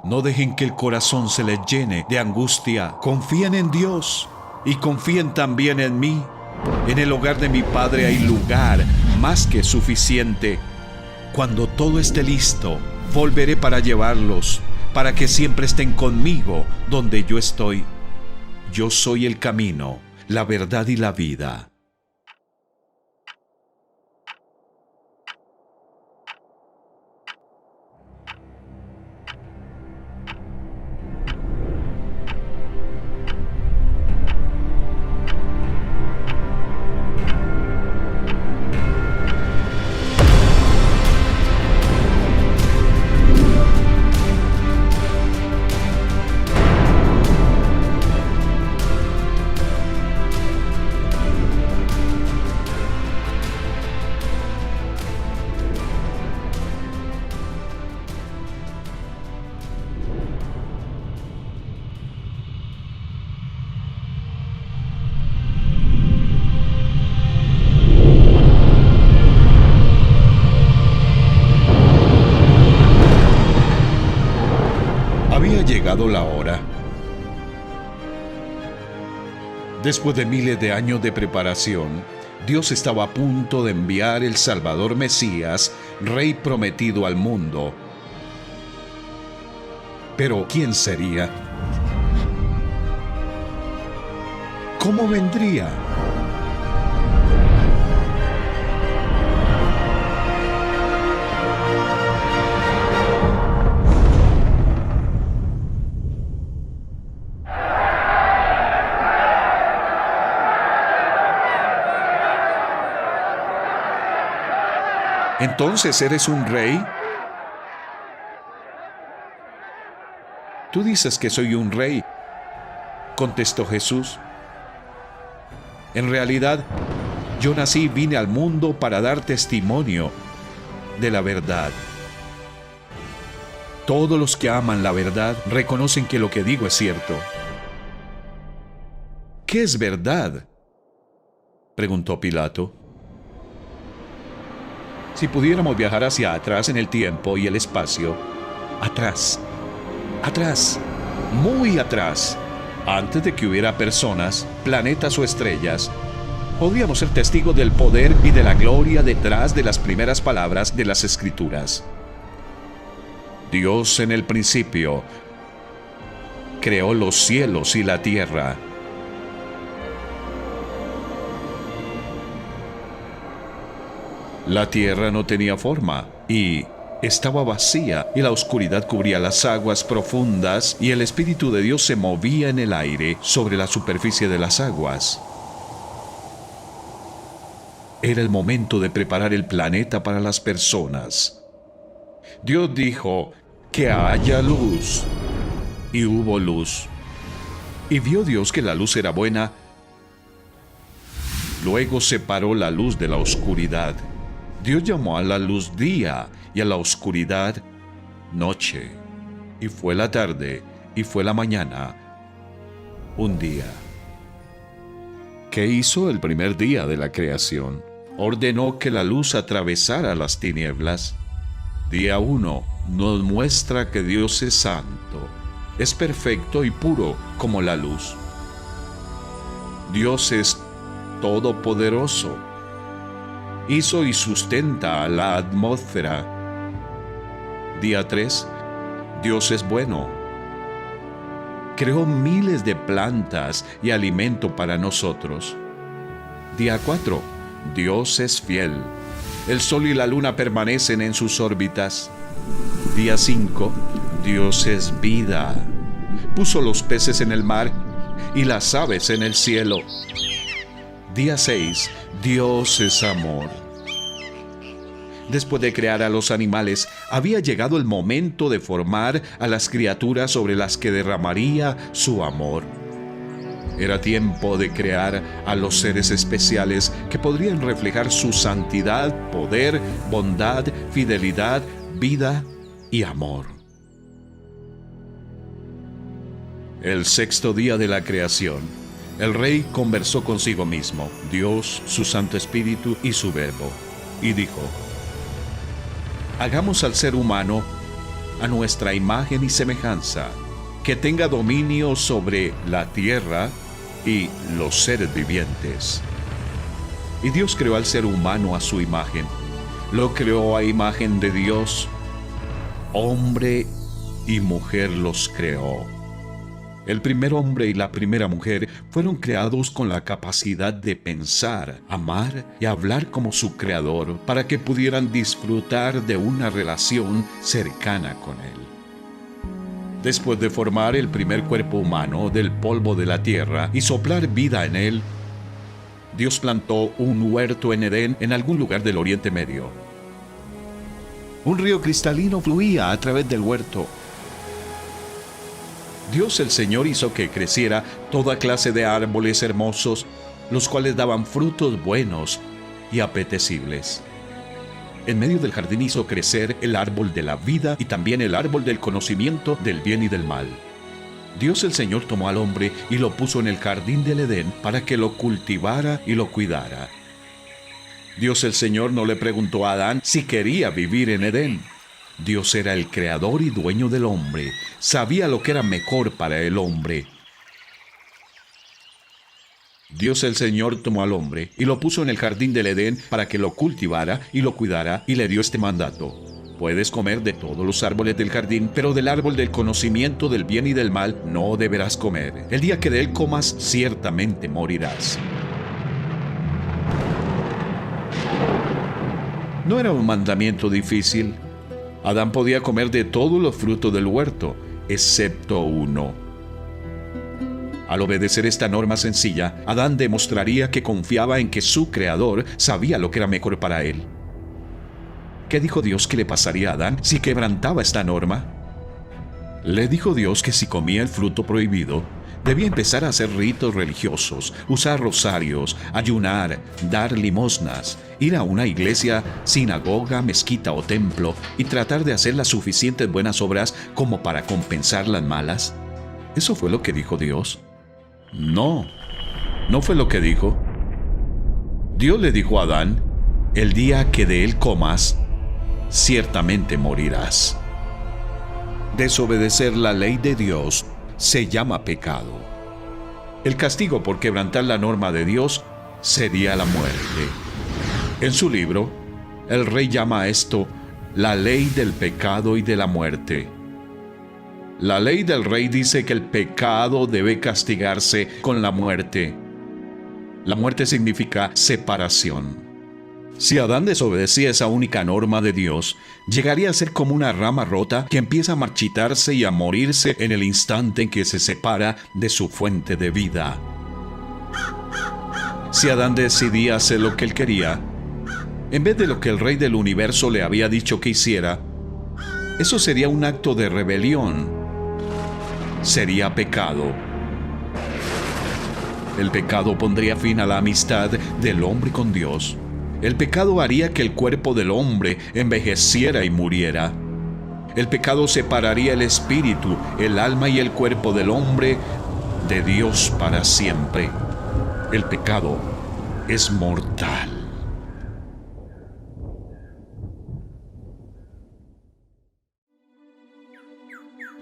No dejen que el corazón se les llene de angustia. Confíen en Dios y confíen también en mí. En el hogar de mi Padre hay lugar más que suficiente. Cuando todo esté listo, volveré para llevarlos, para que siempre estén conmigo donde yo estoy. Yo soy el camino, la verdad y la vida. Había llegado la hora. Después de miles de años de preparación, Dios estaba a punto de enviar el Salvador Mesías, Rey prometido al mundo. Pero ¿quién sería? ¿Cómo vendría? ¿Entonces eres un rey? Tú dices que soy un rey, contestó Jesús. En realidad, yo nací y vine al mundo para dar testimonio de la verdad. Todos los que aman la verdad reconocen que lo que digo es cierto. ¿Qué es verdad?, preguntó Pilato. Si pudiéramos viajar hacia atrás en el tiempo y el espacio, atrás, muy atrás, antes de que hubiera personas, planetas o estrellas, podríamos ser testigos del poder y de la gloria detrás de las primeras palabras de las Escrituras. Dios en el principio creó los cielos y la tierra. La tierra no tenía forma y estaba vacía, y la oscuridad cubría las aguas profundas, y el Espíritu de Dios se movía en el aire sobre la superficie de las aguas. Era el momento de preparar el planeta para las personas. Dios dijo: que haya luz. Y hubo luz. Y vio Dios que la luz era buena. Luego separó la luz de la oscuridad. Dios llamó a la luz día y a la oscuridad noche. Y fue la tarde y fue la mañana un día. ¿Qué hizo el primer día de la creación? Ordenó que la luz atravesara las tinieblas. Día 1 nos muestra que Dios es santo, es perfecto y puro como la luz. Dios es todopoderoso. Hizo y sustenta la atmósfera. Día 3, Dios es bueno. Creó miles de plantas y alimento para nosotros. Día 4, Dios es fiel. El sol y la luna permanecen en sus órbitas. Día 5, Dios es vida. Puso los peces en el mar y las aves en el cielo. Día 6, Dios es amor. Después de crear a los animales, había llegado el momento de formar a las criaturas sobre las que derramaría su amor. Era tiempo de crear a los seres especiales que podrían reflejar su santidad, poder, bondad, fidelidad, vida y amor. El sexto día de la creación, el rey conversó consigo mismo, Dios, su Santo Espíritu y su Verbo, y dijo: hagamos al ser humano a nuestra imagen y semejanza, que tenga dominio sobre la tierra y los seres vivientes. Y Dios creó al ser humano a su imagen. Lo creó a imagen de Dios. Hombre y mujer los creó. El primer hombre y la primera mujer fueron creados con la capacidad de pensar, amar y hablar como su creador para que pudieran disfrutar de una relación cercana con él. Después de formar el primer cuerpo humano del polvo de la tierra y soplar vida en él, Dios plantó un huerto en Edén en algún lugar del Oriente Medio. Un río cristalino fluía a través del huerto. Dios el Señor hizo que creciera toda clase de árboles hermosos, los cuales daban frutos buenos y apetecibles. En medio del jardín hizo crecer el árbol de la vida y también el árbol del conocimiento del bien y del mal. Dios el Señor tomó al hombre y lo puso en el jardín del Edén para que lo cultivara y lo cuidara. Dios el Señor no le preguntó a Adán si quería vivir en Edén. Dios era el creador y dueño del hombre. Sabía lo que era mejor para el hombre. Dios el Señor tomó al hombre y lo puso en el jardín del Edén para que lo cultivara y lo cuidara, y le dio este mandato: puedes comer de todos los árboles del jardín, pero del árbol del conocimiento del bien y del mal no deberás comer. El día que de él comas, ciertamente morirás. No era un mandamiento difícil. Adán podía comer de todos los frutos del huerto, excepto uno. Al obedecer esta norma sencilla, Adán demostraría que confiaba en que su creador sabía lo que era mejor para él. ¿Qué dijo Dios que le pasaría a Adán si quebrantaba esta norma? Le dijo Dios que si comía el fruto prohibido, debía empezar a hacer ritos religiosos, usar rosarios, ayunar, dar limosnas, ir a una iglesia, sinagoga, mezquita o templo y tratar de hacer las suficientes buenas obras como para compensar las malas. ¿Eso fue lo que dijo Dios? No, no fue lo que dijo. Dios le dijo a Adán: el día que de él comas, ciertamente morirás. Desobedecer la ley de Dios se llama pecado. El castigo por quebrantar la norma de Dios sería la muerte. En su libro, el rey llama a esto la ley del pecado y de la muerte. La ley del rey dice que el pecado debe castigarse con la muerte. La muerte significa separación. Si Adán desobedecía esa única norma de Dios, llegaría a ser como una rama rota que empieza a marchitarse y a morirse en el instante en que se separa de su fuente de vida. Si Adán decidía hacer lo que él quería, en vez de lo que el Rey del universo le había dicho que hiciera, eso sería un acto de rebelión. Sería pecado. El pecado pondría fin a la amistad del hombre con Dios. El pecado haría que el cuerpo del hombre envejeciera y muriera. El pecado separaría el espíritu, el alma y el cuerpo del hombre de Dios para siempre. El pecado es mortal.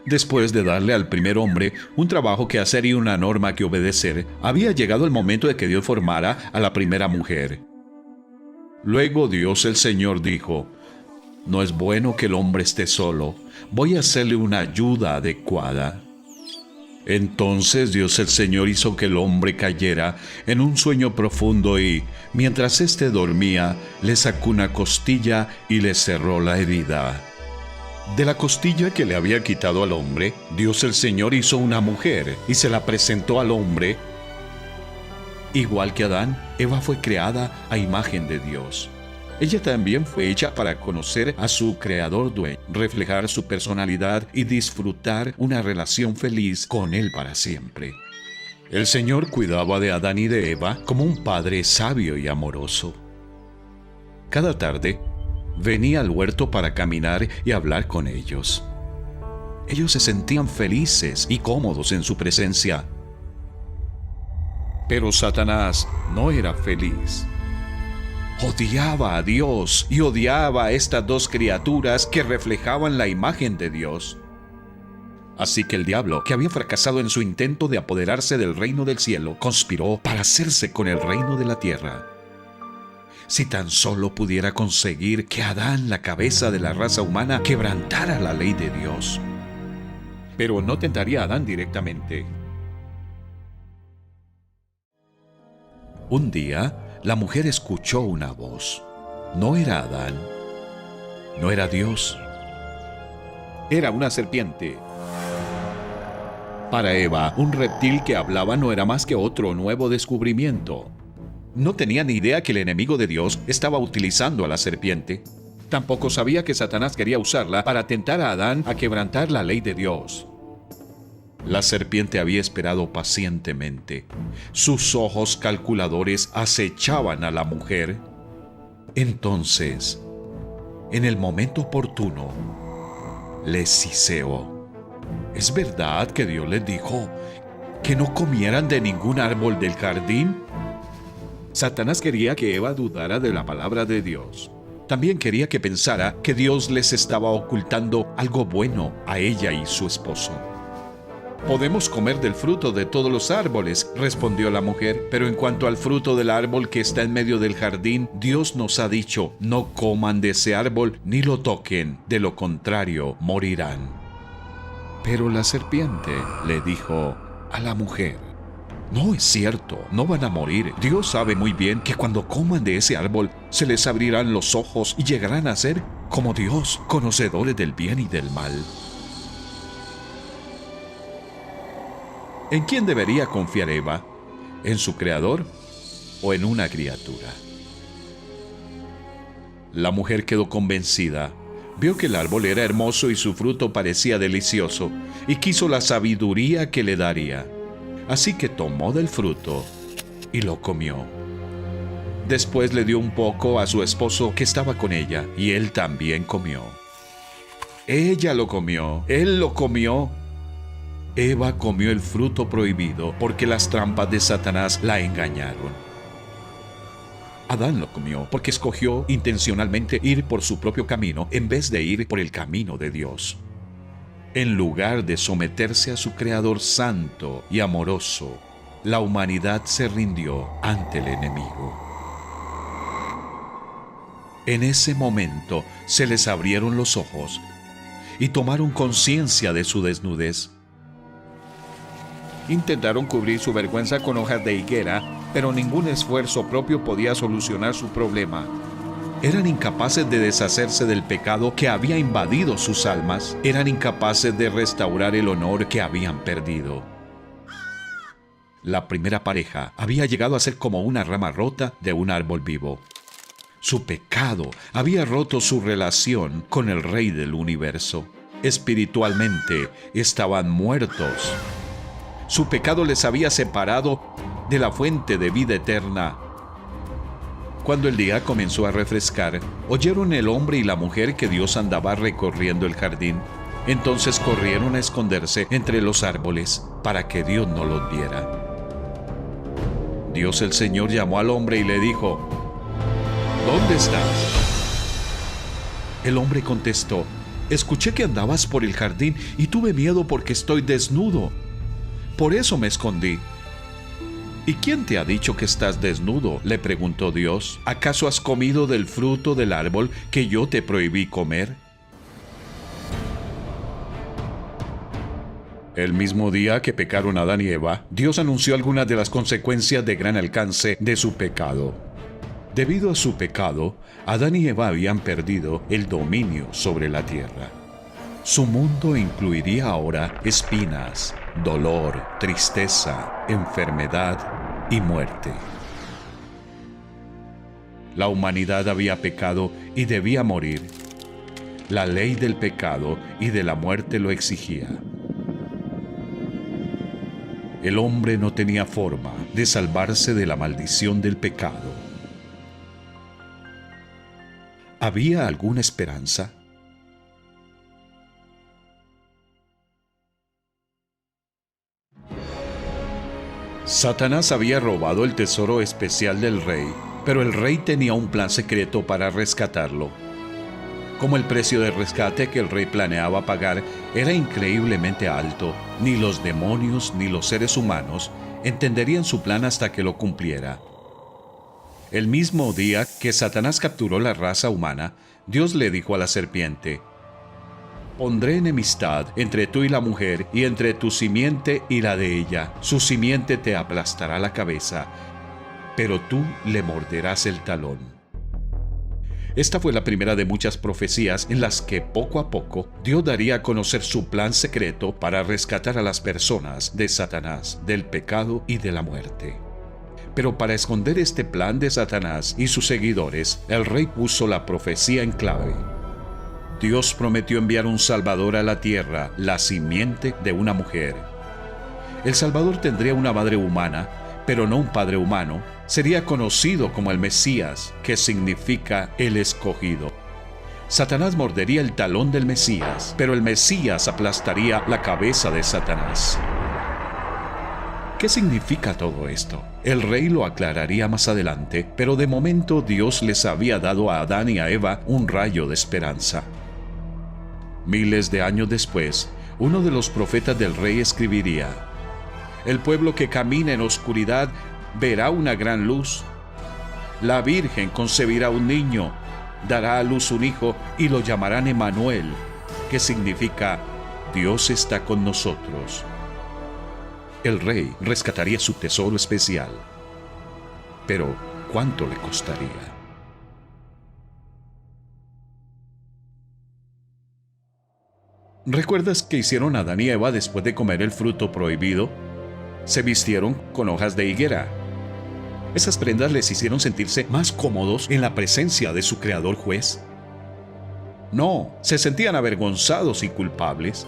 Después de darle al primer hombre un trabajo que hacer y una norma que obedecer, había llegado el momento de que Dios formara a la primera mujer. Luego Dios el Señor dijo: no es bueno que el hombre esté solo, voy a hacerle una ayuda adecuada. Entonces Dios el Señor hizo que el hombre cayera en un sueño profundo y, mientras éste dormía, le sacó una costilla y le cerró la herida. De la costilla que le había quitado al hombre, Dios el Señor hizo una mujer y se la presentó al hombre. Igual que Adán, Eva fue creada a imagen de Dios. Ella también fue hecha para conocer a su creador dueño, reflejar su personalidad y disfrutar una relación feliz con él para siempre. El Señor cuidaba de Adán y de Eva como un padre sabio y amoroso. Cada tarde, venía al huerto para caminar y hablar con ellos. Ellos se sentían felices y cómodos en su presencia. Pero Satanás no era feliz. Odiaba a Dios y odiaba a estas dos criaturas que reflejaban la imagen de Dios. Así que el diablo, que había fracasado en su intento de apoderarse del reino del cielo, conspiró para hacerse con el reino de la tierra. Si tan solo pudiera conseguir que Adán, la cabeza de la raza humana, quebrantara la ley de Dios. Pero no tentaría a Adán directamente. Un día, la mujer escuchó una voz. No era Adán, no era Dios. Era una serpiente. Para Eva, un reptil que hablaba no era más que otro nuevo descubrimiento. No tenía ni idea que el enemigo de Dios estaba utilizando a la serpiente. Tampoco sabía que Satanás quería usarla para tentar a Adán a quebrantar la ley de Dios. La serpiente había esperado pacientemente. Sus ojos calculadores acechaban a la mujer. Entonces, en el momento oportuno, le siseó. ¿Es verdad que Dios les dijo que no comieran de ningún árbol del jardín? Satanás quería que Eva dudara de la palabra de Dios. También quería que pensara que Dios les estaba ocultando algo bueno a ella y su esposo. «Podemos comer del fruto de todos los árboles», respondió la mujer, «pero en cuanto al fruto del árbol que está en medio del jardín, Dios nos ha dicho, no coman de ese árbol ni lo toquen, de lo contrario morirán». Pero la serpiente le dijo a la mujer: «No es cierto, no van a morir. Dios sabe muy bien que cuando coman de ese árbol se les abrirán los ojos y llegarán a ser como Dios, conocedores del bien y del mal». ¿En quién debería confiar Eva? ¿En su creador o en una criatura? La mujer quedó convencida. Vio que el árbol era hermoso y su fruto parecía delicioso, y quiso la sabiduría que le daría. Así que tomó del fruto y lo comió. Después le dio un poco a su esposo que estaba con ella, y él también comió. Ella lo comió, él lo comió. Eva comió el fruto prohibido porque las trampas de Satanás la engañaron. Adán lo comió porque escogió intencionalmente ir por su propio camino en vez de ir por el camino de Dios. En lugar de someterse a su Creador santo y amoroso, la humanidad se rindió ante el enemigo. En ese momento se les abrieron los ojos y tomaron conciencia de su desnudez. Intentaron cubrir su vergüenza con hojas de higuera, pero ningún esfuerzo propio podía solucionar su problema. Eran incapaces de deshacerse del pecado que había invadido sus almas. Eran incapaces de restaurar el honor que habían perdido. La primera pareja había llegado a ser como una rama rota de un árbol vivo. Su pecado había roto su relación con el Rey del universo. Espiritualmente estaban muertos. Su pecado les había separado de la fuente de vida eterna. Cuando el día comenzó a refrescar, oyeron el hombre y la mujer que Dios andaba recorriendo el jardín. Entonces corrieron a esconderse entre los árboles para que Dios no los viera. Dios el Señor llamó al hombre y le dijo: «¿Dónde estás?». El hombre contestó: «Escuché que andabas por el jardín y tuve miedo porque estoy desnudo. Por eso me escondí». «¿Y quién te ha dicho que estás desnudo?», le preguntó Dios. «¿Acaso has comido del fruto del árbol que yo te prohibí comer?». El mismo día que pecaron Adán y Eva, Dios anunció algunas de las consecuencias de gran alcance de su pecado. Debido a su pecado, Adán y Eva habían perdido el dominio sobre la tierra. Su mundo incluiría ahora espinas, dolor, tristeza, enfermedad y muerte. La humanidad había pecado y debía morir. La ley del pecado y de la muerte lo exigía. El hombre no tenía forma de salvarse de la maldición del pecado. ¿Había alguna esperanza? Satanás había robado el tesoro especial del rey, Pero el rey tenía un plan secreto para rescatarlo. Como el precio de rescate que el rey planeaba pagar era increíblemente alto, ni los demonios ni los seres humanos entenderían su plan hasta que lo cumpliera. El mismo día que Satanás capturó la raza humana, Dios le dijo a la serpiente: «Pondré enemistad entre tú y la mujer, y entre tu simiente y la de ella. Su simiente te aplastará la cabeza, pero tú le morderás el talón». Esta fue la primera de muchas profecías en las que poco a poco Dios daría a conocer su plan secreto para rescatar a las personas de Satanás, del pecado y de la muerte. Pero para esconder este plan de Satanás y sus seguidores, el rey puso la profecía en clave. Dios prometió enviar un Salvador a la tierra, la simiente de una mujer. El Salvador tendría una madre humana, pero no un padre humano. Sería conocido como el Mesías, que significa el escogido. Satanás mordería el talón del Mesías, pero el Mesías aplastaría la cabeza de Satanás. ¿Qué significa todo esto? El rey lo aclararía más adelante, pero de momento Dios les había dado a Adán y a Eva un rayo de esperanza. Miles de años después, uno de los profetas del rey escribiría: «El pueblo que camina en oscuridad verá una gran luz. La Virgen concebirá un niño, dará a luz un hijo y lo llamarán Emmanuel», que significa Dios está con nosotros. El rey rescataría su tesoro especial. Pero, ¿cuánto le costaría? ¿Recuerdas qué hicieron Adán y Eva después de comer el fruto prohibido? Se vistieron con hojas de higuera. Esas prendas les hicieron sentirse más cómodos en la presencia de su creador juez. No, se sentían avergonzados y culpables.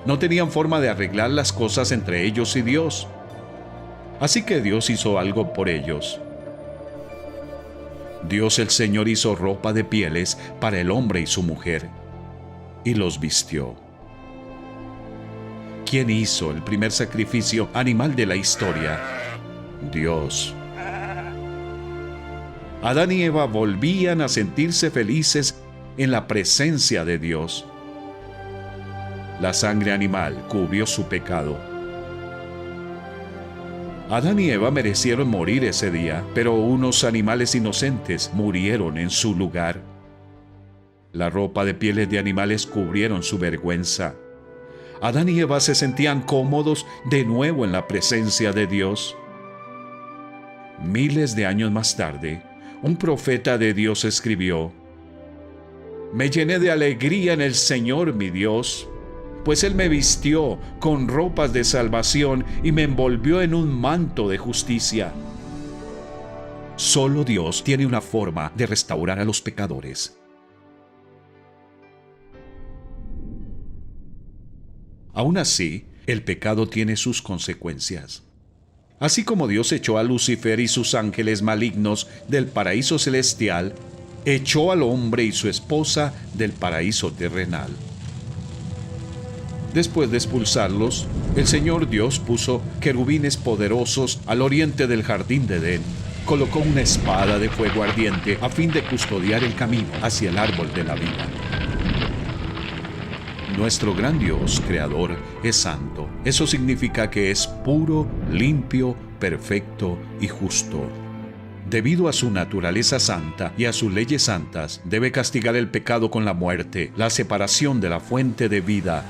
No tenían forma de arreglar las cosas entre ellos y Dios. Así que Dios hizo algo por ellos. Dios el Señor hizo ropa de pieles para el hombre y su mujer, y los vistió. ¿Quién hizo el primer sacrificio animal de la historia? Dios. Adán y Eva volvían a sentirse felices en la presencia de Dios. La sangre animal cubrió su pecado. Adán y Eva merecieron morir ese día, pero unos animales inocentes murieron en su lugar. La ropa de pieles de animales cubrieron su vergüenza. Adán y Eva se sentían cómodos de nuevo en la presencia de Dios. Miles de años más tarde, un profeta de Dios escribió: «Me llené de alegría en el Señor mi Dios, pues Él me vistió con ropas de salvación y me envolvió en un manto de justicia». Solo Dios tiene una forma de restaurar a los pecadores. Aún así, el pecado tiene sus consecuencias. Así como Dios echó a Lucifer y sus ángeles malignos del paraíso celestial, echó al hombre y su esposa del paraíso terrenal. Después de expulsarlos, el Señor Dios puso querubines poderosos al oriente del jardín de Edén. Colocó una espada de fuego ardiente a fin de custodiar el camino hacia el árbol de la vida. Nuestro gran Dios, Creador, es santo. Eso significa que es puro, limpio, perfecto y justo. Debido a su naturaleza santa y a sus leyes santas, debe castigar el pecado con la muerte, la separación de la fuente de vida.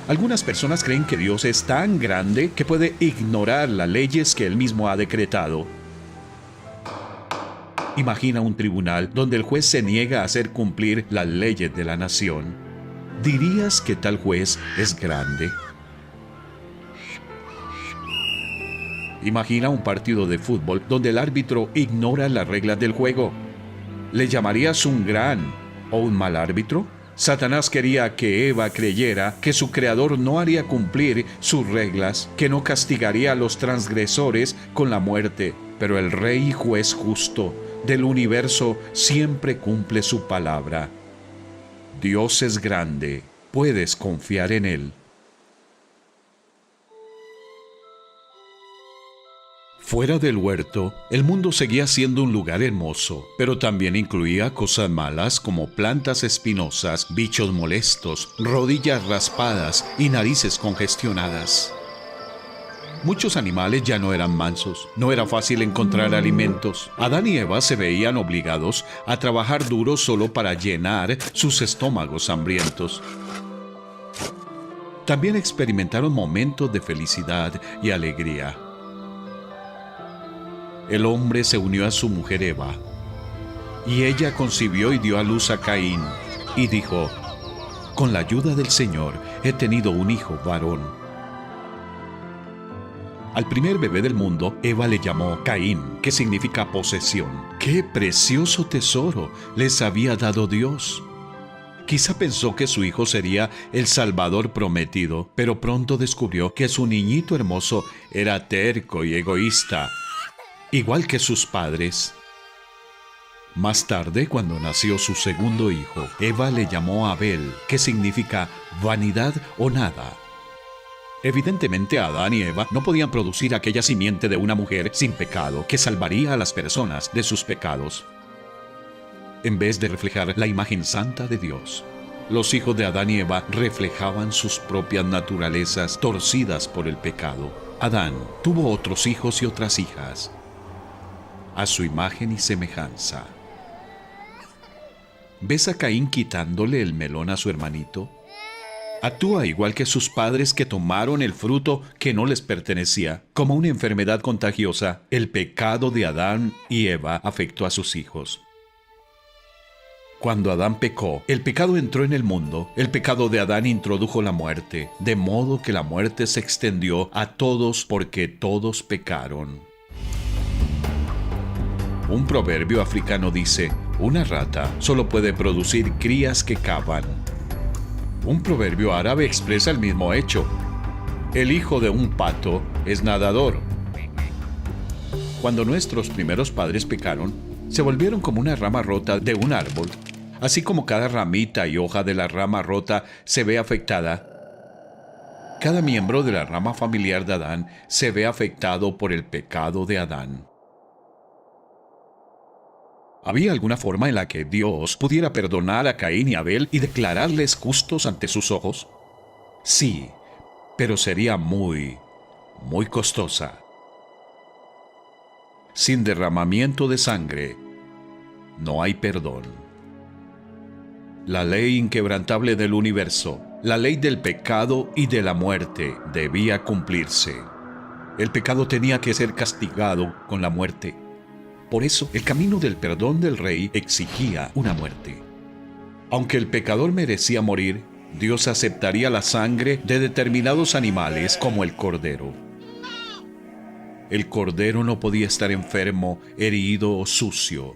Algunas personas creen que Dios es tan grande que puede ignorar las leyes que Él mismo ha decretado. Imagina un tribunal donde el juez se niega a hacer cumplir las leyes de la nación. ¿Dirías que tal juez es grande? Imagina un partido de fútbol donde el árbitro ignora las reglas del juego. ¿Le llamarías un gran o un mal árbitro? Satanás quería que Eva creyera que su creador no haría cumplir sus reglas, que no castigaría a los transgresores con la muerte, pero el Rey y Juez justo del universo siempre cumple su palabra. Dios es grande, puedes confiar en Él. Fuera del huerto, el mundo seguía siendo un lugar hermoso, pero también incluía cosas malas como plantas espinosas, bichos molestos, rodillas raspadas y narices congestionadas. Muchos animales ya no eran mansos, no era fácil encontrar alimentos. Adán y Eva se veían obligados a trabajar duro solo para llenar sus estómagos hambrientos. También experimentaron momentos de felicidad y alegría. El hombre se unió a su mujer Eva, y ella concibió y dio a luz a Caín, y dijo: con la ayuda del Señor he tenido un hijo varón. Al primer bebé del mundo, Eva le llamó Caín, que significa posesión. ¡Qué precioso tesoro les había dado Dios! Quizá pensó que su hijo sería el Salvador prometido, pero pronto descubrió que su niñito hermoso era terco y egoísta, igual que sus padres. Más tarde, cuando nació su segundo hijo, Eva le llamó Abel, que significa vanidad o nada. Evidentemente, Adán y Eva no podían producir aquella simiente de una mujer sin pecado que salvaría a las personas de sus pecados. En vez de reflejar la imagen santa de Dios, los hijos de Adán y Eva reflejaban sus propias naturalezas torcidas por el pecado. Adán tuvo otros hijos y otras hijas, a su imagen y semejanza. ¿Ves a Caín quitándole el melón a su hermanito? Actúa igual que sus padres que tomaron el fruto que no les pertenecía. Como una enfermedad contagiosa, el pecado de Adán y Eva afectó a sus hijos. Cuando Adán pecó, el pecado entró en el mundo. El pecado de Adán introdujo la muerte, de modo que la muerte se extendió a todos porque todos pecaron. Un proverbio africano dice: una rata solo puede producir crías que cavan. Un proverbio árabe expresa el mismo hecho: el hijo de un pato es nadador. Cuando nuestros primeros padres pecaron, se volvieron como una rama rota de un árbol. Así como cada ramita y hoja de la rama rota se ve afectada, cada miembro de la rama familiar de Adán se ve afectado por el pecado de Adán. ¿Había alguna forma en la que Dios pudiera perdonar a Caín y Abel y declararles justos ante sus ojos? Sí, pero sería muy costosa. Sin derramamiento de sangre, no hay perdón. La ley inquebrantable del universo, la ley del pecado y de la muerte, debía cumplirse. El pecado tenía que ser castigado con la muerte. Por eso, el camino del perdón del Rey exigía una muerte. Aunque el pecador merecía morir, Dios aceptaría la sangre de determinados animales como el cordero. El cordero no podía estar enfermo, herido o sucio.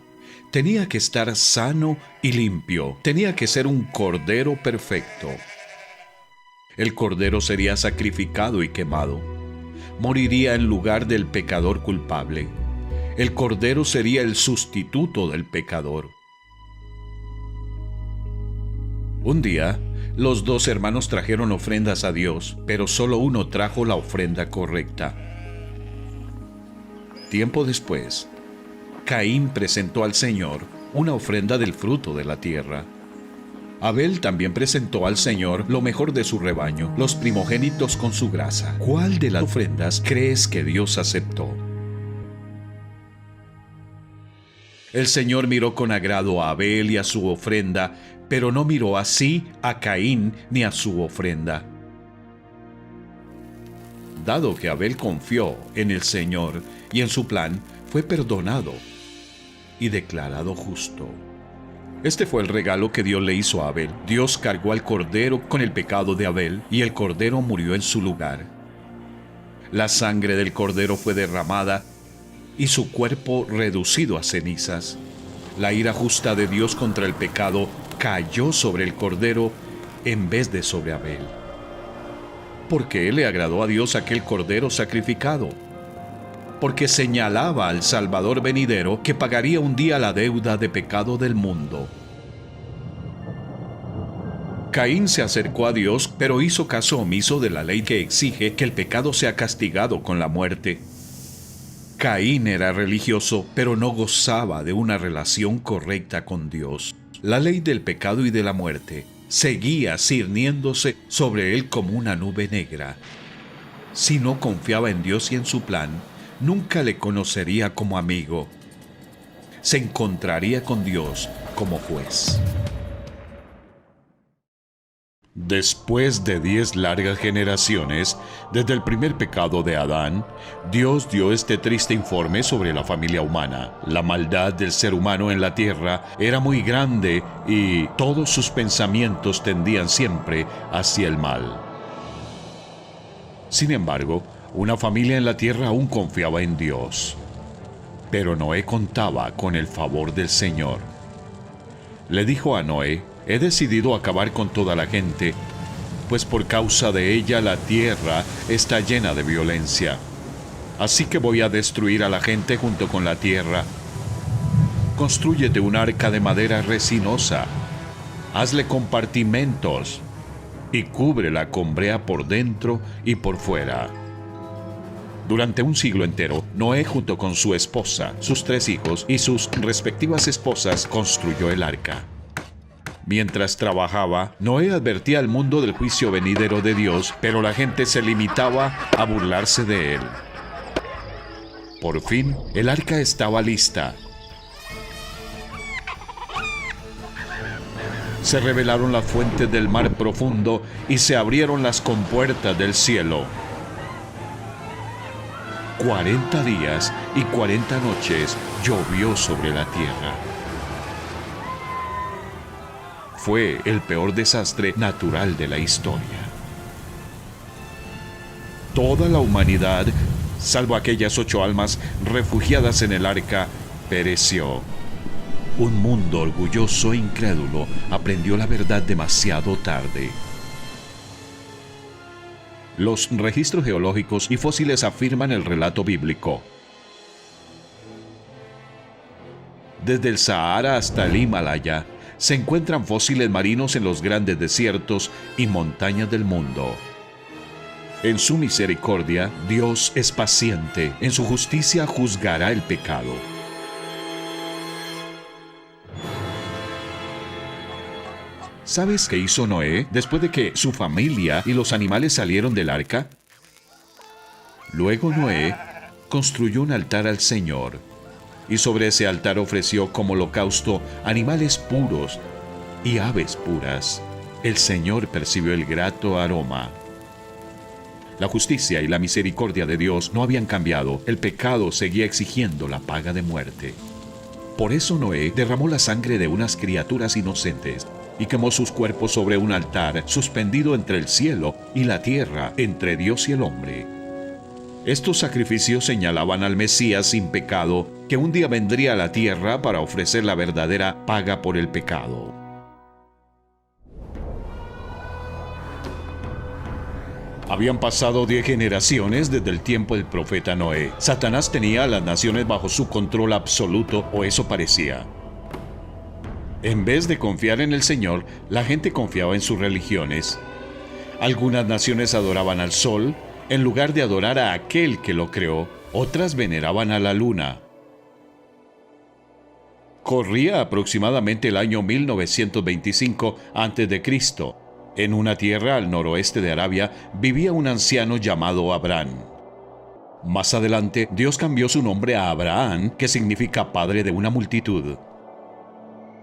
Tenía que estar sano y limpio. Tenía que ser un cordero perfecto. El cordero sería sacrificado y quemado. Moriría en lugar del pecador culpable. El cordero sería el sustituto del pecador. Un día, los dos hermanos trajeron ofrendas a Dios, pero solo uno trajo la ofrenda correcta. Tiempo después, Caín presentó al Señor una ofrenda del fruto de la tierra. Abel también presentó al Señor lo mejor de su rebaño, los primogénitos con su grasa. ¿Cuál de las ofrendas crees que Dios aceptó? El Señor miró con agrado a Abel y a su ofrenda, pero no miró así a Caín ni a su ofrenda. Dado que Abel confió en el Señor y en su plan, fue perdonado y declarado justo. Este fue el regalo que Dios le hizo a Abel. Dios cargó al cordero con el pecado de Abel y el cordero murió en su lugar. La sangre del cordero fue derramada y su cuerpo reducido a cenizas. La ira justa de Dios contra el pecado cayó sobre el cordero en vez de sobre Abel. ¿Por qué le agradó a Dios aquel cordero sacrificado? Porque señalaba al Salvador venidero que pagaría un día la deuda de pecado del mundo. Caín se acercó a Dios, pero hizo caso omiso de la ley que exige que el pecado sea castigado con la muerte. Caín era religioso, pero no gozaba de una relación correcta con Dios. La ley del pecado y de la muerte seguía ciñéndose sobre él como una nube negra. Si no confiaba en Dios y en su plan, nunca le conocería como amigo. Se encontraría con Dios como juez. Después de 10 largas generaciones, desde el primer pecado de Adán, Dios dio este triste informe sobre la familia humana. La maldad del ser humano en la tierra era muy grande y todos sus pensamientos tendían siempre hacia el mal. Sin embargo, una familia en la tierra aún confiaba en Dios. Pero Noé contaba con el favor del Señor. Le dijo a Noé: he decidido acabar con toda la gente, pues por causa de ella la tierra está llena de violencia. Así que voy a destruir a la gente junto con la tierra. Constrúyete un arca de madera resinosa, hazle compartimentos y cúbrela con brea por dentro y por fuera. Durante un siglo entero, Noé junto con su esposa, sus 3 hijos y sus respectivas esposas construyó el arca. Mientras trabajaba, Noé advertía al mundo del juicio venidero de Dios, pero la gente se limitaba a burlarse de él. Por fin, el arca estaba lista. Se revelaron las fuentes del mar profundo y se abrieron las compuertas del cielo. 40 días y 40 noches llovió sobre la tierra. Fue el peor desastre natural de la historia. Toda la humanidad, salvo aquellas 8 almas refugiadas en el arca, pereció. Un mundo orgulloso e incrédulo aprendió la verdad demasiado tarde. Los registros geológicos y fósiles afirman el relato bíblico. Desde el Sahara hasta el Himalaya, se encuentran fósiles marinos en los grandes desiertos y montañas del mundo. En su misericordia, Dios es paciente. En su justicia juzgará el pecado. ¿Sabes qué hizo Noé después de que su familia y los animales salieron del arca? Luego Noé construyó un altar al Señor, y sobre ese altar ofreció como holocausto animales puros y aves puras. El Señor percibió el grato aroma. La justicia y la misericordia de Dios no habían cambiado. El pecado seguía exigiendo la paga de muerte. Por eso Noé derramó la sangre de unas criaturas inocentes y quemó sus cuerpos sobre un altar suspendido entre el cielo y la tierra, entre Dios y el hombre. Estos sacrificios señalaban al Mesías sin pecado, que un día vendría a la tierra para ofrecer la verdadera paga por el pecado. Habían pasado 10 generaciones desde el tiempo del profeta Noé. Satanás tenía a las naciones bajo su control absoluto, o eso parecía. En vez de confiar en el Señor, la gente confiaba en sus religiones. Algunas naciones adoraban al sol, en lugar de adorar a aquel que lo creó. Otras veneraban a la luna. Corría aproximadamente el año 1925 a.C. En una tierra al noroeste de Arabia vivía un anciano llamado Abraham. Más adelante, Dios cambió su nombre a Abraham, que significa padre de una multitud.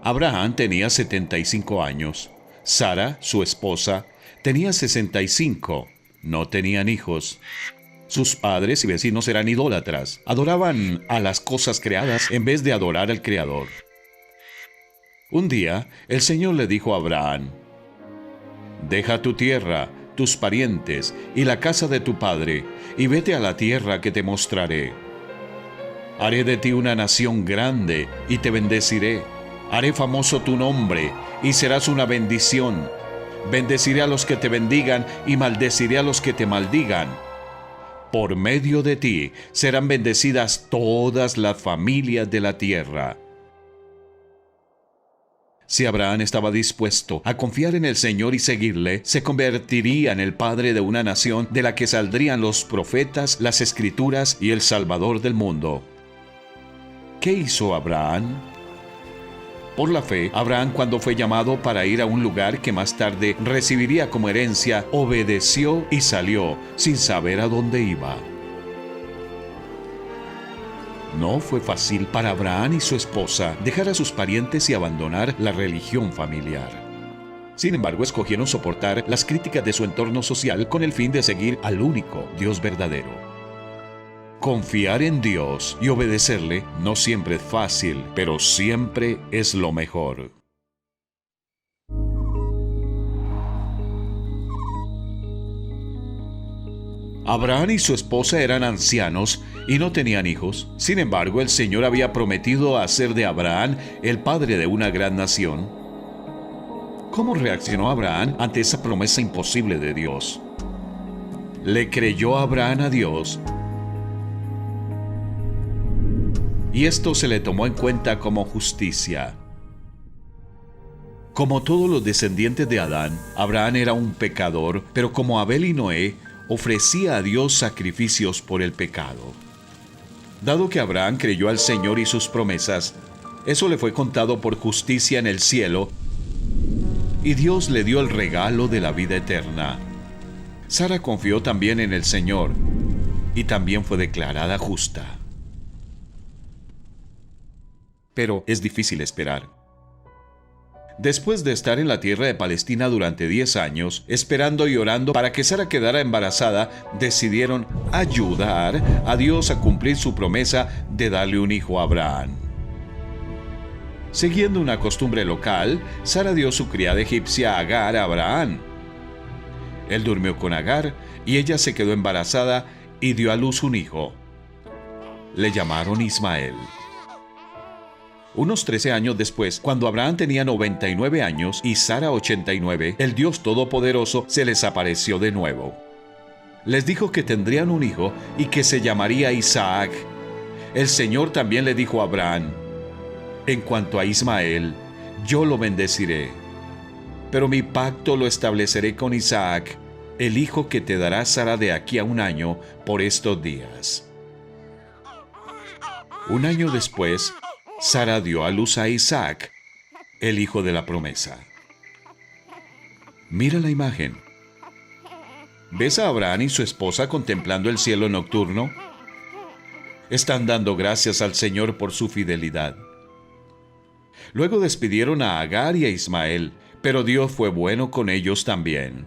Abraham tenía 75 años. Sara, su esposa, tenía 65. No tenían hijos. Sus padres y vecinos eran idólatras. Adoraban a las cosas creadas en vez de adorar al Creador. Un día, el Señor le dijo a Abraham: «Deja tu tierra, tus parientes y la casa de tu padre, y vete a la tierra que te mostraré. Haré de ti una nación grande y te bendeciré. Haré famoso tu nombre y serás una bendición. Bendeciré a los que te bendigan y maldeciré a los que te maldigan. Por medio de ti serán bendecidas todas las familias de la tierra». Si Abraham estaba dispuesto a confiar en el Señor y seguirle, se convertiría en el padre de una nación de la que saldrían los profetas, las escrituras y el Salvador del mundo. ¿Qué hizo Abraham? Por la fe, Abraham, cuando fue llamado para ir a un lugar que más tarde recibiría como herencia, obedeció y salió sin saber a dónde iba. No fue fácil para Abraham y su esposa dejar a sus parientes y abandonar la religión familiar. Sin embargo, escogieron soportar las críticas de su entorno social con el fin de seguir al único Dios verdadero. Confiar en Dios y obedecerle no siempre es fácil, pero siempre es lo mejor. Abraham y su esposa eran ancianos y no tenían hijos. Sin embargo, el Señor había prometido hacer de Abraham el padre de una gran nación. ¿Cómo reaccionó Abraham ante esa promesa imposible de Dios? ¿Le creyó Abraham a Dios? Y esto se le tomó en cuenta como justicia. Como todos los descendientes de Adán, Abraham era un pecador, pero como Abel y Noé, ofrecía a Dios sacrificios por el pecado. Dado que Abraham creyó al Señor y sus promesas, eso le fue contado por justicia en el cielo, y Dios le dio el regalo de la vida eterna. Sara confió también en el Señor, y también fue declarada justa. Pero es difícil esperar. Después de estar en la tierra de Palestina durante 10 años, esperando y orando para que Sara quedara embarazada, decidieron ayudar a Dios a cumplir su promesa de darle un hijo a Abraham. Siguiendo una costumbre local, Sara dio su criada egipcia Agar a Abraham. Él durmió con Agar y ella se quedó embarazada y dio a luz un hijo. Le llamaron Ismael. Unos 13 años después, cuando Abraham tenía 99 años y Sara 89, el Dios Todopoderoso se les apareció de nuevo. Les dijo que tendrían un hijo y que se llamaría Isaac. El Señor también le dijo a Abraham: en cuanto a Ismael, yo lo bendeciré, pero mi pacto lo estableceré con Isaac, el hijo que te dará Sara de aquí a un año por estos días. Un año después, Sara dio a luz a Isaac, el hijo de la promesa. Mira la imagen. ¿Ves a Abraham y su esposa contemplando el cielo nocturno? Están dando gracias al Señor por su fidelidad. Luego despidieron a Agar y a Ismael, pero Dios fue bueno con ellos también.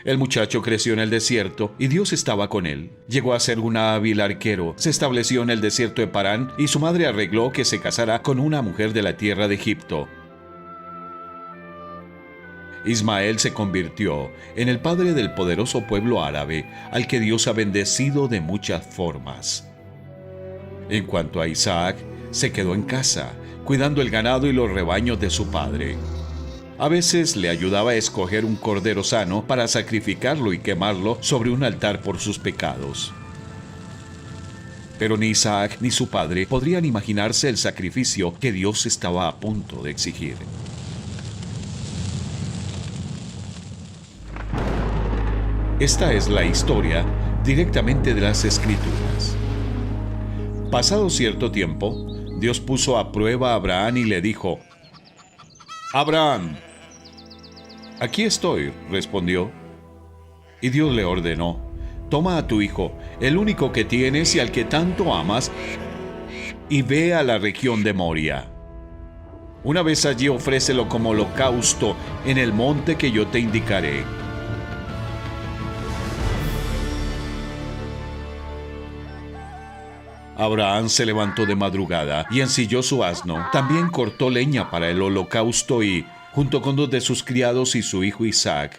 El muchacho creció en el desierto y Dios estaba con él. Llegó a ser un hábil arquero, se estableció en el desierto de Parán y su madre arregló que se casara con una mujer de la tierra de Egipto. Ismael se convirtió en el padre del poderoso pueblo árabe al que Dios ha bendecido de muchas formas. En cuanto a Isaac, se quedó en casa, cuidando el ganado y los rebaños de su padre. A veces le ayudaba a escoger un cordero sano para sacrificarlo y quemarlo sobre un altar por sus pecados. Pero ni Isaac ni su padre podrían imaginarse el sacrificio que Dios estaba a punto de exigir. Esta es la historia directamente de las Escrituras. Pasado cierto tiempo, Dios puso a prueba a Abraham y le dijo: «Abraham». «Aquí estoy», respondió. Y Dios le ordenó: «Toma a tu hijo, el único que tienes y al que tanto amas, y ve a la región de Moria. Una vez allí ofrécelo como holocausto en el monte que yo te indicaré». Abraham se levantó de madrugada y ensilló su asno. También cortó leña para el holocausto y, junto con 2 de sus criados y su hijo Isaac,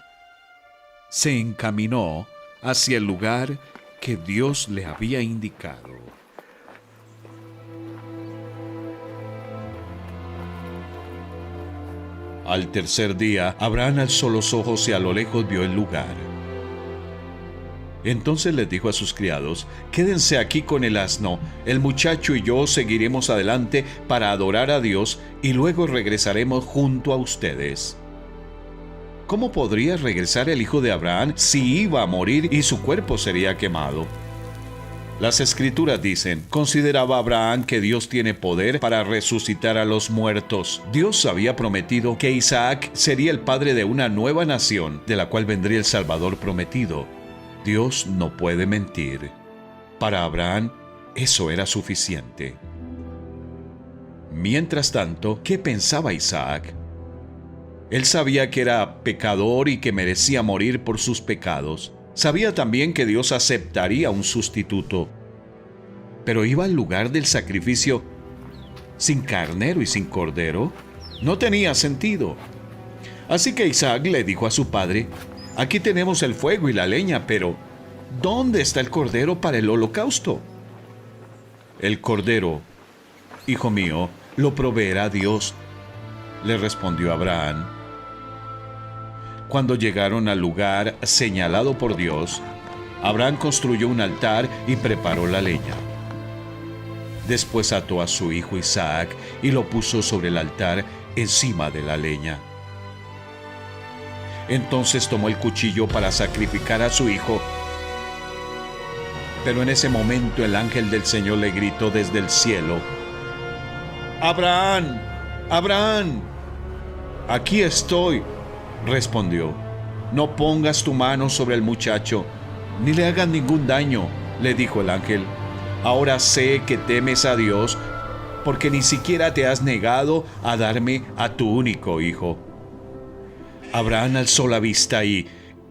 se encaminó hacia el lugar que Dios le había indicado. Al tercer día, Abraham alzó los ojos y a lo lejos vio el lugar. Entonces les dijo a sus criados: quédense aquí con el asno, el muchacho y yo seguiremos adelante para adorar a Dios y luego regresaremos junto a ustedes. ¿Cómo podría regresar el hijo de Abraham si iba a morir y su cuerpo sería quemado? Las Escrituras dicen: consideraba Abraham que Dios tiene poder para resucitar a los muertos. Dios había prometido que Isaac sería el padre de una nueva nación, de la cual vendría el Salvador prometido. Dios no puede mentir. Para Abraham, eso era suficiente. Mientras tanto, ¿qué pensaba Isaac? Él sabía que era pecador y que merecía morir por sus pecados. Sabía también que Dios aceptaría un sustituto. Pero iba al lugar del sacrificio sin carnero y sin cordero. No tenía sentido. Así que Isaac le dijo a su padre: aquí tenemos el fuego y la leña, pero ¿dónde está el cordero para el holocausto? El cordero, hijo mío, lo proveerá Dios, le respondió Abraham. Cuando llegaron al lugar señalado por Dios, Abraham construyó un altar y preparó la leña. Después ató a su hijo Isaac y lo puso sobre el altar encima de la leña. Entonces tomó el cuchillo para sacrificar a su hijo. Pero en ese momento el ángel del Señor le gritó desde el cielo: ¡Abraham! ¡Abraham! Aquí estoy, respondió. No pongas tu mano sobre el muchacho, ni le hagas ningún daño, le dijo el ángel. Ahora sé que temes a Dios, porque ni siquiera te has negado a darme a tu único hijo. Abraham alzó la vista y,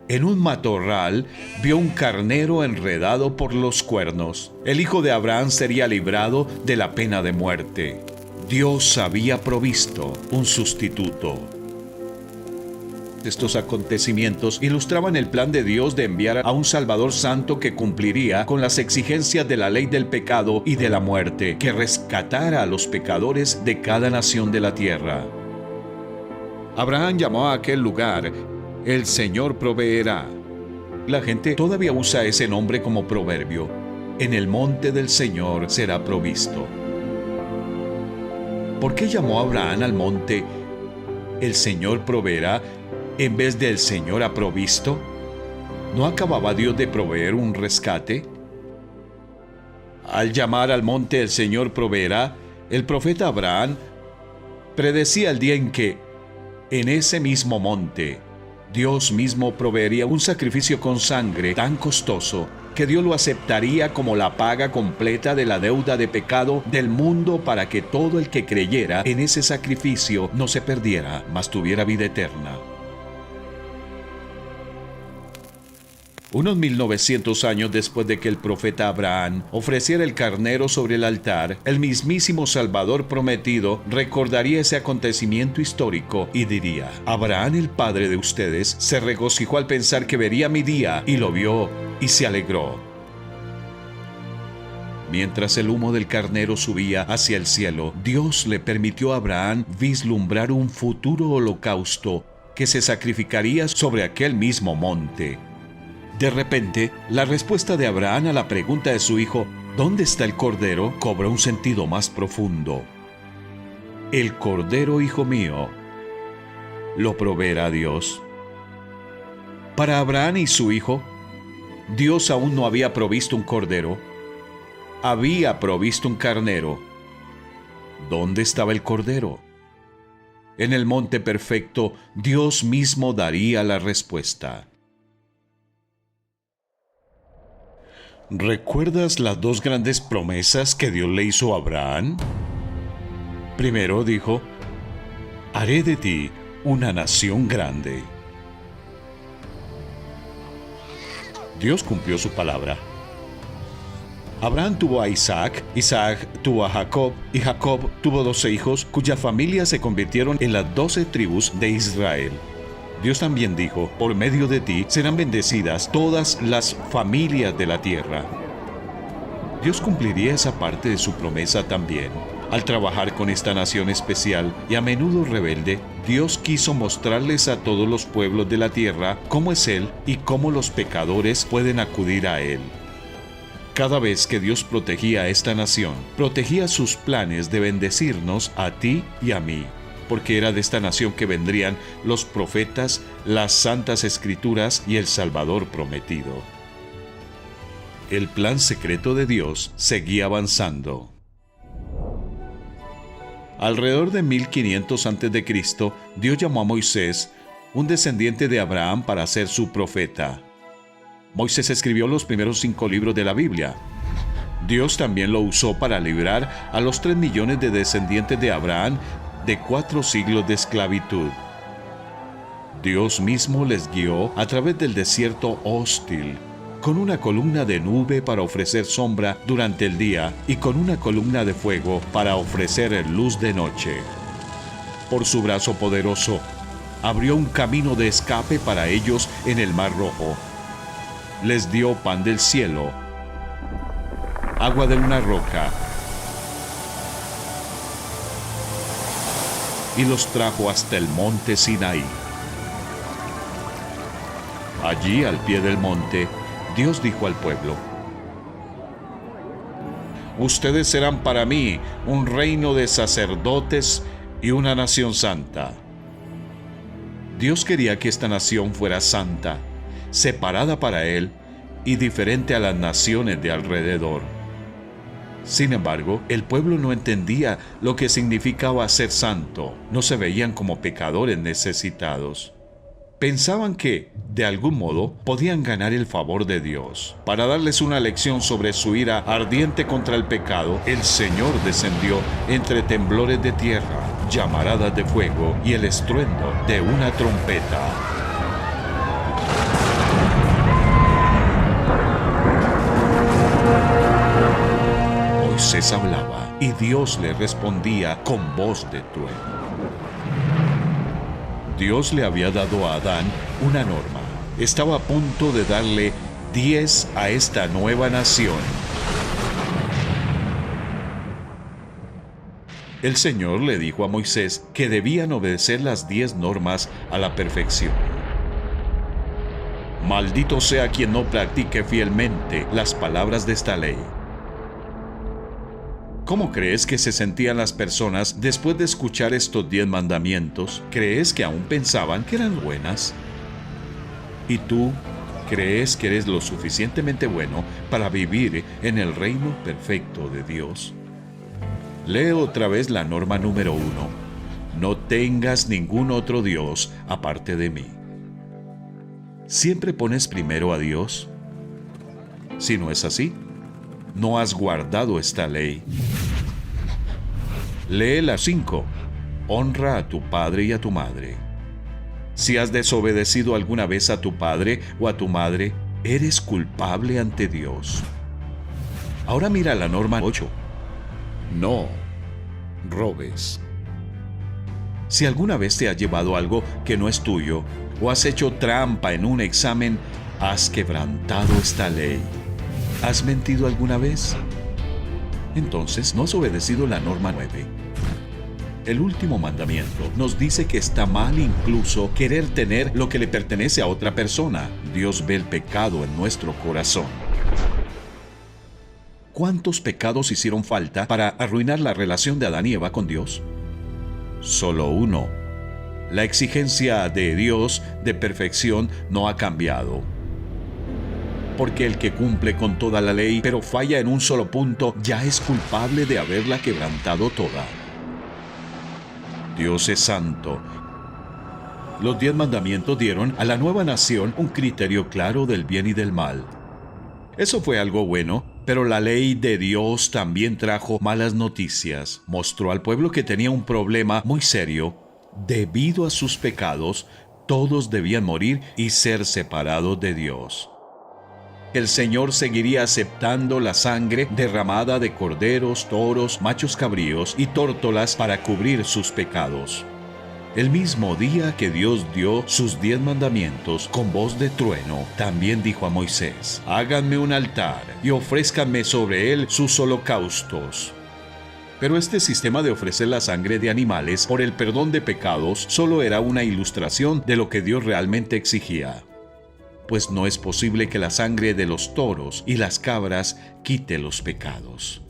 en un matorral, vio un carnero enredado por los cuernos. El hijo de Abraham sería librado de la pena de muerte. Dios había provisto un sustituto. Estos acontecimientos ilustraban el plan de Dios de enviar a un Salvador Santo que cumpliría con las exigencias de la ley del pecado y de la muerte, que rescatara a los pecadores de cada nación de la tierra. Abraham llamó a aquel lugar: el Señor proveerá. La gente todavía usa ese nombre como proverbio: en el monte del Señor será provisto. ¿Por qué llamó Abraham al monte el Señor proveerá en vez de el Señor ha provisto? ¿No acababa Dios de proveer un rescate? Al llamar al monte el Señor proveerá, el profeta Abraham predecía el día en que, en ese mismo monte, Dios mismo proveería un sacrificio con sangre tan costoso que Dios lo aceptaría como la paga completa de la deuda de pecado del mundo, para que todo el que creyera en ese sacrificio no se perdiera, mas tuviera vida eterna. Unos 1900 años después de que el profeta Abraham ofreciera el carnero sobre el altar, el mismísimo Salvador prometido recordaría ese acontecimiento histórico y diría: Abraham, el padre de ustedes, se regocijó al pensar que vería mi día, y lo vio y se alegró. Mientras el humo del carnero subía hacia el cielo, Dios le permitió a Abraham vislumbrar un futuro holocausto que se sacrificaría sobre aquel mismo monte. De repente, la respuesta de Abraham a la pregunta de su hijo, ¿dónde está el cordero?, cobra un sentido más profundo. El cordero, hijo mío, lo proveerá Dios. Para Abraham y su hijo, Dios aún no había provisto un cordero, había provisto un carnero. ¿Dónde estaba el cordero? En el monte perfecto, Dios mismo daría la respuesta. ¿Recuerdas las dos grandes promesas que Dios le hizo a Abraham? Primero dijo: haré de ti una nación grande. Dios cumplió su palabra. Abraham tuvo a Isaac, Isaac tuvo a Jacob, y Jacob tuvo 12 hijos cuyas familias se convirtieron en las 12 tribus de Israel. Dios también dijo: por medio de ti serán bendecidas todas las familias de la tierra. Dios cumpliría esa parte de su promesa también. Al trabajar con esta nación especial y a menudo rebelde, Dios quiso mostrarles a todos los pueblos de la tierra cómo es Él y cómo los pecadores pueden acudir a Él. Cada vez que Dios protegía a esta nación, protegía sus planes de bendecirnos a ti y a mí, porque era de esta nación que vendrían los profetas, las santas escrituras y el Salvador prometido. El plan secreto de Dios seguía avanzando. Alrededor de 1500 a.C., Dios llamó a Moisés, un descendiente de Abraham, para ser su profeta. Moisés escribió los primeros 5 libros de la Biblia. Dios también lo usó para librar a los 3 millones de descendientes de Abraham de 4 siglos de esclavitud. Dios mismo les guió a través del desierto hostil, con una columna de nube para ofrecer sombra durante el día y con una columna de fuego para ofrecer luz de noche. Por su brazo poderoso, abrió un camino de escape para ellos en el Mar Rojo. Les dio pan del cielo, agua de una roca, y los trajo hasta el monte Sinaí. Allí, al pie del monte, Dios dijo al pueblo: ustedes serán para mí un reino de sacerdotes y una nación santa. Dios quería que esta nación fuera santa, separada para Él y diferente a las naciones de alrededor. Sin embargo, el pueblo no entendía lo que significaba ser santo. No se veían como pecadores necesitados. Pensaban que, de algún modo, podían ganar el favor de Dios. Para darles una lección sobre su ira ardiente contra el pecado, el Señor descendió entre temblores de tierra, llamaradas de fuego y el estruendo de una trompeta. Moisés hablaba y Dios le respondía con voz de trueno. Dios le había dado a Adán una norma. Estaba a punto de darle 10 a esta nueva nación. El Señor le dijo a Moisés que debían obedecer las 10 normas a la perfección. Maldito sea quien no practique fielmente las palabras de esta ley. ¿Cómo crees que se sentían las personas después de escuchar estos 10 mandamientos? ¿Crees que aún pensaban que eran buenas? ¿Y tú crees que eres lo suficientemente bueno para vivir en el reino perfecto de Dios? Lee otra vez la norma número 1. No tengas ningún otro Dios aparte de mí. ¿Siempre pones primero a Dios? Si no es así, no has guardado esta ley. Lee la 5. Honra a tu padre y a tu madre. Si has desobedecido alguna vez a tu padre o a tu madre, eres culpable ante Dios. Ahora mira la norma 8. No robes. Si alguna vez te has llevado algo que no es tuyo o has hecho trampa en un examen, has quebrantado esta ley. ¿Has mentido alguna vez? Entonces no has obedecido la norma 9. El último mandamiento nos dice que está mal incluso querer tener lo que le pertenece a otra persona. Dios ve el pecado en nuestro corazón. ¿Cuántos pecados hicieron falta para arruinar la relación de Adán y Eva con Dios? Solo uno. La exigencia de Dios de perfección no ha cambiado. Porque el que cumple con toda la ley, pero falla en un solo punto, ya es culpable de haberla quebrantado toda. Dios es santo. Los 10 mandamientos dieron a la nueva nación un criterio claro del bien y del mal. Eso fue algo bueno, pero la ley de Dios también trajo malas noticias. Mostró al pueblo que tenía un problema muy serio. Debido a sus pecados, todos debían morir y ser separados de Dios. El Señor seguiría aceptando la sangre derramada de corderos, toros, machos cabríos y tórtolas para cubrir sus pecados. El mismo día que Dios dio sus 10 mandamientos con voz de trueno, también dijo a Moisés: háganme un altar y ofrézcanme sobre él sus holocaustos. Pero este sistema de ofrecer la sangre de animales por el perdón de pecados solo era una ilustración de lo que Dios realmente exigía. Pues no es posible que la sangre de los toros y las cabras quite los pecados.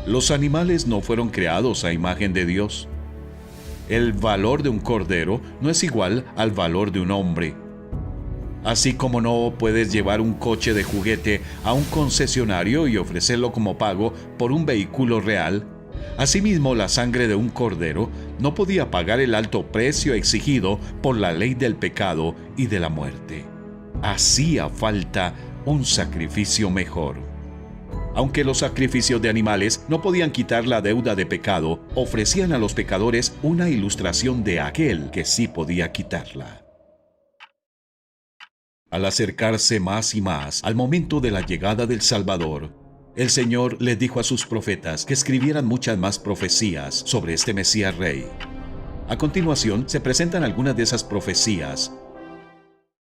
Los animales no fueron creados a imagen de Dios. El valor de un cordero no es igual al valor de un hombre. Así como no puedes llevar un coche de juguete a un concesionario y ofrecerlo como pago por un vehículo real, asimismo la sangre de un cordero no podía pagar el alto precio exigido por la ley del pecado y de la muerte. Hacía falta un sacrificio mejor. Aunque los sacrificios de animales no podían quitar la deuda de pecado, ofrecían a los pecadores una ilustración de aquel que sí podía quitarla. Al acercarse más y más al momento de la llegada del Salvador, el Señor les dijo a sus profetas que escribieran muchas más profecías sobre este Mesías Rey. A continuación se presentan algunas de esas profecías